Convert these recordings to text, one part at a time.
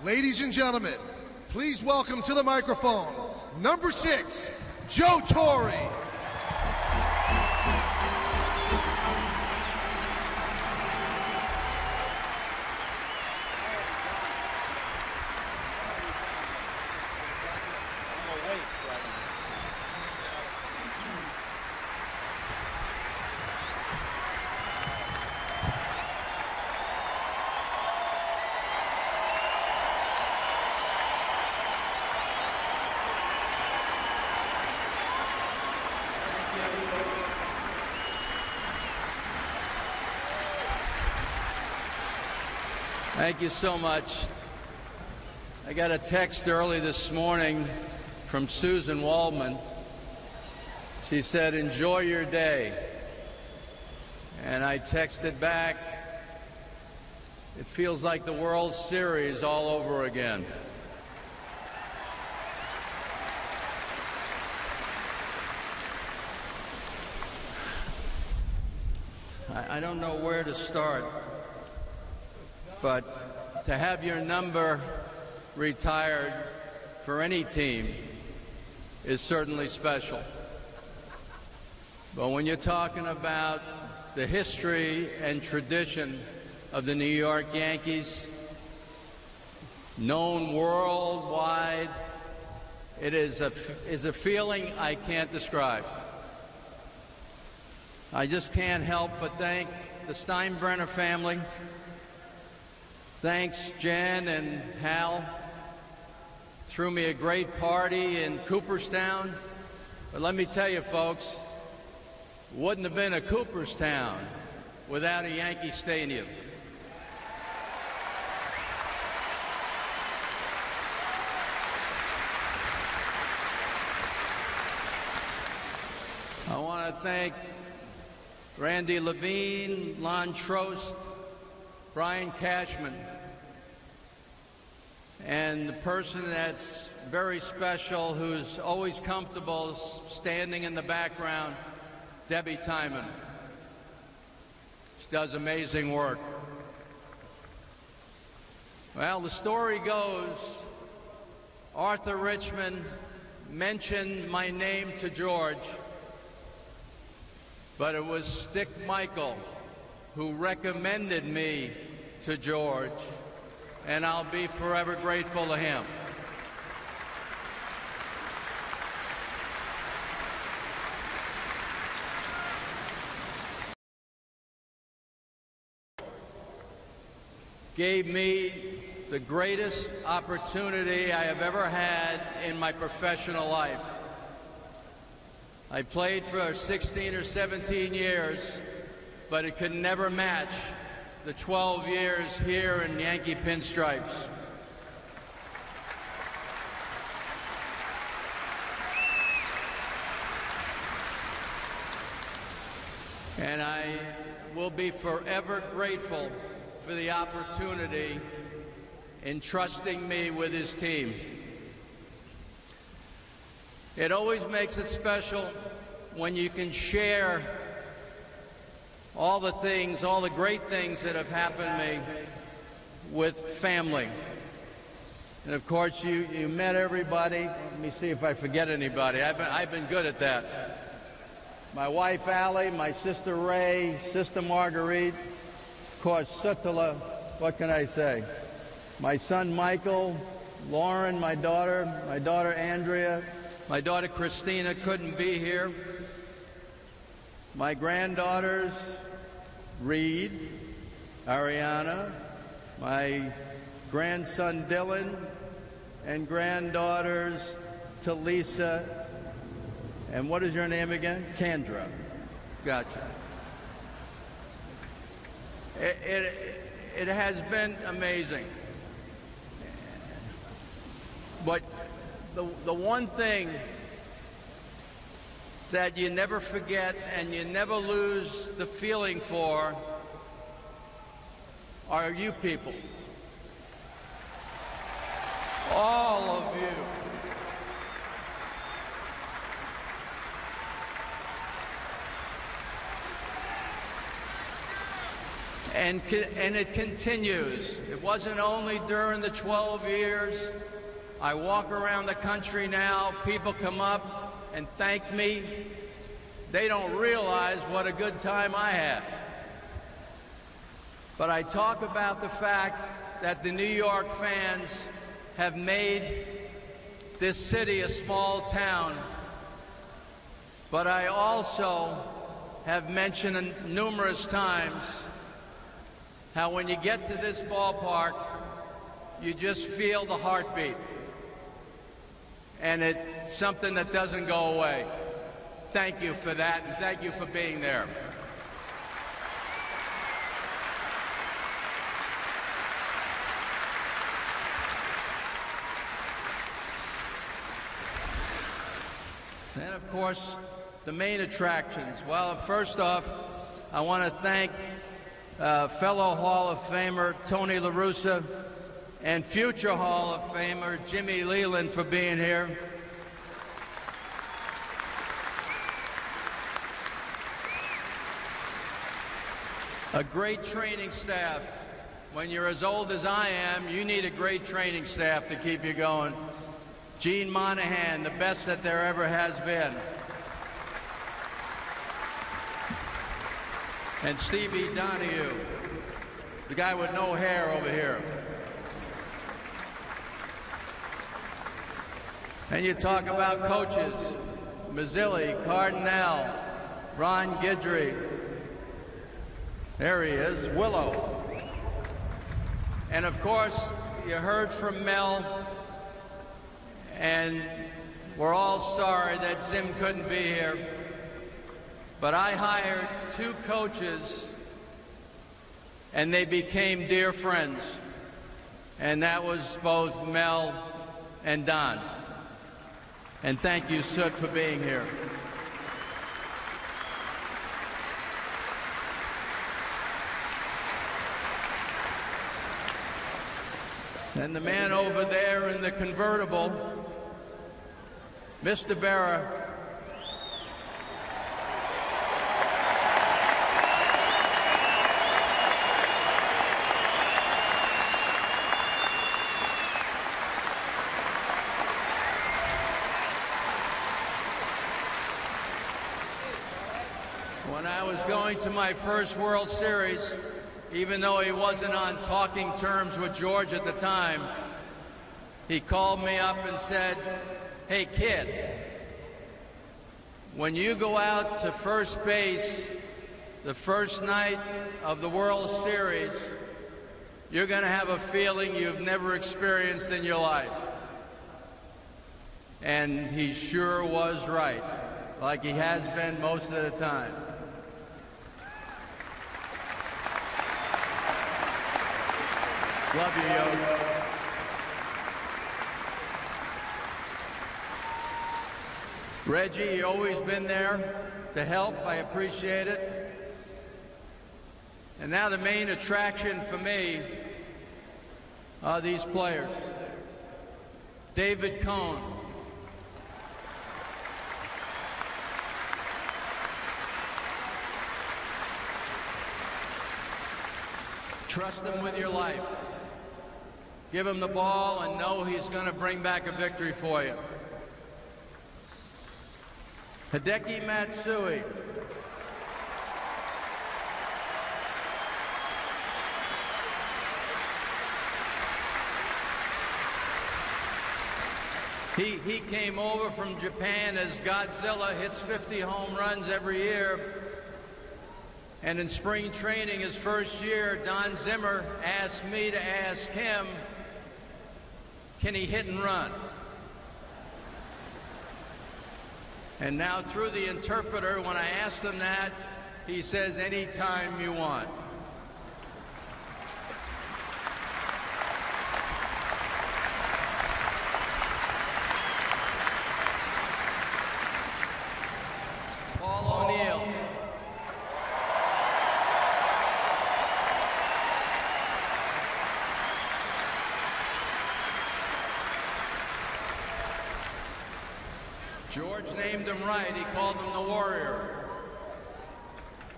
Ladies and gentlemen, please welcome to the microphone, number 6, Joe Torre. Thank you so much. I got a text early this morning from Susan Waldman. She said, "Enjoy your day." And I texted back, "It feels like the World Series all over again." I don't know where to start. But to have your number retired for any team is certainly special. But when you're talking about the history and tradition of the New York Yankees, known worldwide, it is a feeling I can't describe. I just can't help but thank the Steinbrenner family. Thanks, Jan and Hal. Threw me a great party in Cooperstown. But let me tell you, folks, wouldn't have been a Cooperstown without a Yankee Stadium. I want to thank Randy Levine, Lon Trost, Brian Cashman, and the person that's very special, who's always comfortable standing in the background, Debbie Timon. She does amazing work. Well, the story goes, Arthur Richmond mentioned my name to George, but it was Stick Michael who recommended me to George, and I'll be forever grateful to him. Gave me the greatest opportunity I have ever had in my professional life. I played for 16 or 17 years, but it could never match the 12 years here in Yankee pinstripes. And I will be forever grateful for the opportunity in trusting me with his team. It always makes it special when you can share all the things, all the great things that have happened to me with family. And of course, you met everybody. Let me see if I forget anybody. I've been good at that. My wife, Allie, my sister, Ray, sister, Marguerite, of course, Sutala, what can I say? My son, Michael, Lauren, my daughter, Andrea, my daughter, Christina, couldn't be here. My granddaughters, Reed, Ariana, my grandson, Dylan, and granddaughters, Talisa, and what is your name again? Kendra. Gotcha. It has been amazing. But the one thing that you never forget and you never lose the feeling for are you people. All of you. And it continues. It wasn't only during the 12 years. I walk around the country now, people come up and thank me. They don't realize what a good time I had. But I talk about the fact that the New York fans have made this city a small town. But I also have mentioned numerous times how when you get to this ballpark, you just feel the heartbeat. And it's something that doesn't go away. Thank you for that, and thank you for being there. And of course, the main attractions. Well, first off, I want to thank fellow Hall of Famer Tony La Russa and future Hall of Famer Jimmy Leland for being here. A great training staff. When you're as old as I am, you need a great training staff to keep you going. Gene Monahan, the best that there ever has been. And Stevie Donahue, the guy with no hair over here. And you talk about coaches, Mazzilli, Cardinale, Ron Guidry. There he is, Willow. And of course, you heard from Mel, and we're all sorry that Zim couldn't be here. But I hired two coaches, and they became dear friends. And that was both Mel and Don. And thank you, Soot, for being here. And the man over there in the convertible, Mr. Berra. When I was going to my first World Series, even though he wasn't on talking terms with George at the time, he called me up and said, "Hey kid, when you go out to first base the first night of the World Series, you're going to have a feeling you've never experienced in your life." And he sure was right, like he has been most of the time. Love you, Yo. Reggie, you've always been there to help. I appreciate it. And now the main attraction for me are these players. David Cone. Trust him with your life. Give him the ball and know he's going to bring back a victory for you. Hideki Matsui. He came over from Japan as Godzilla, hits 50 home runs every year. And in spring training, his first year, Don Zimmer asked me to ask him, can he hit and run? And now through the interpreter, when I asked him that, he says, anytime you want. Paul O'Neill. George named him right. He called him the Warrior.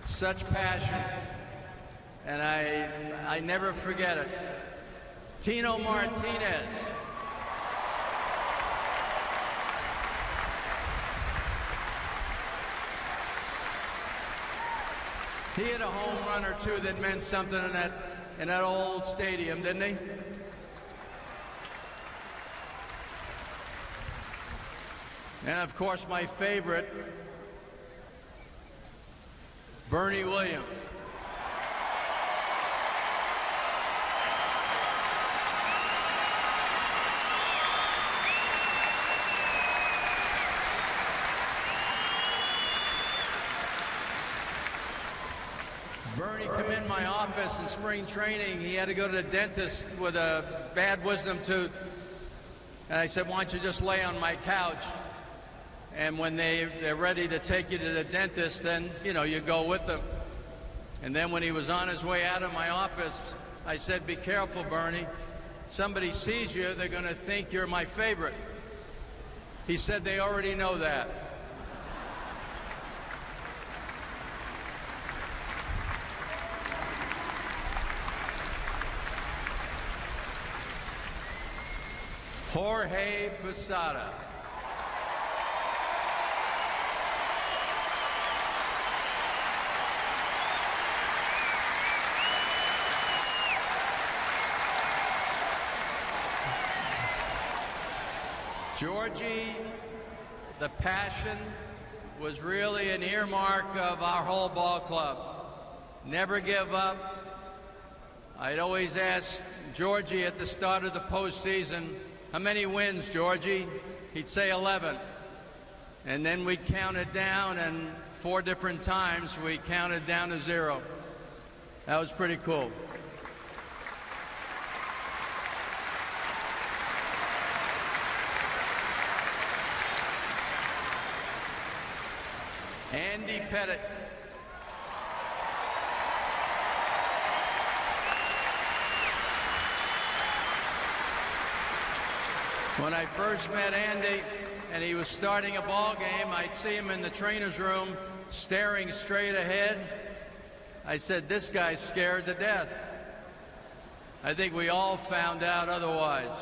Such passion. and I never forget it. Tino Martinez. He had a home run or two that meant something in that old stadium, didn't he? And of course, my favorite, Bernie Williams. Bernie come in my office in spring training. He had to go to the dentist with a bad wisdom tooth. And I said, why don't you just lay on my couch? And when they're ready to take you to the dentist, then, you know, you go with them. And then when he was on his way out of my office, I said, be careful, Bernie. Somebody sees you, they're going to think you're my favorite. He said, they already know that. Jorge Posada. Georgie, the passion was really an earmark of our whole ball club. Never give up. I'd always ask Georgie at the start of the postseason, how many wins, Georgie? He'd say 11. And then we'd count it down, and 4 different times we counted down to 0. That was pretty cool. Andy Pettit. When I first met Andy and he was starting a ball game, I'd see him in the trainer's room staring straight ahead. I said, this guy's scared to death. I think we all found out otherwise.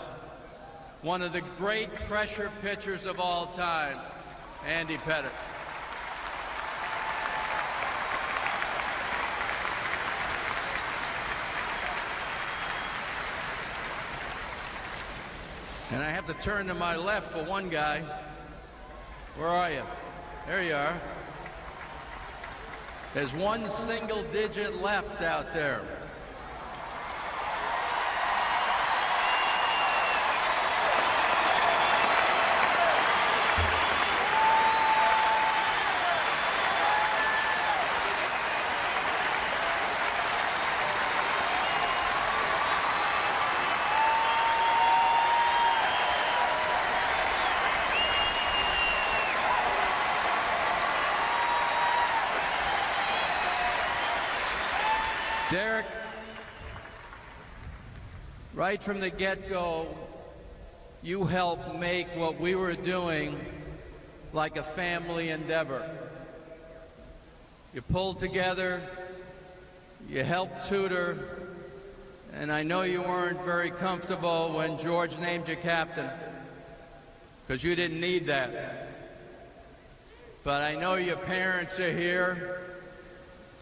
One of the great pressure pitchers of all time, Andy Pettit. And I have to turn to my left for one guy. Where are you? There you are. There's one single digit left out there. Derek, right from the get-go, you helped make what we were doing like a family endeavor. You pulled together, you helped tutor, and I know you weren't very comfortable when George named you captain, because you didn't need that. But I know your parents are here.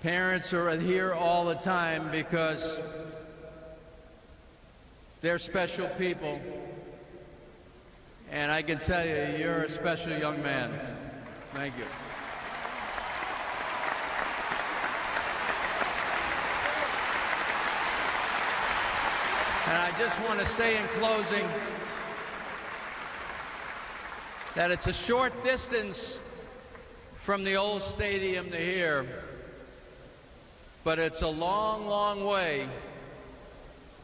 Parents are here all the time because they're special people. And I can tell you, you're a special young man. Thank you. And I just want to say in closing that it's a short distance from the old stadium to here. But it's a long, long way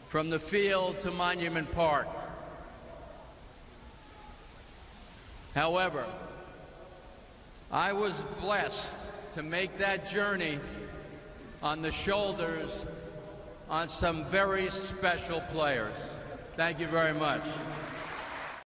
from the field to Monument Park. However, I was blessed to make that journey on the shoulders on some very special players. Thank you very much.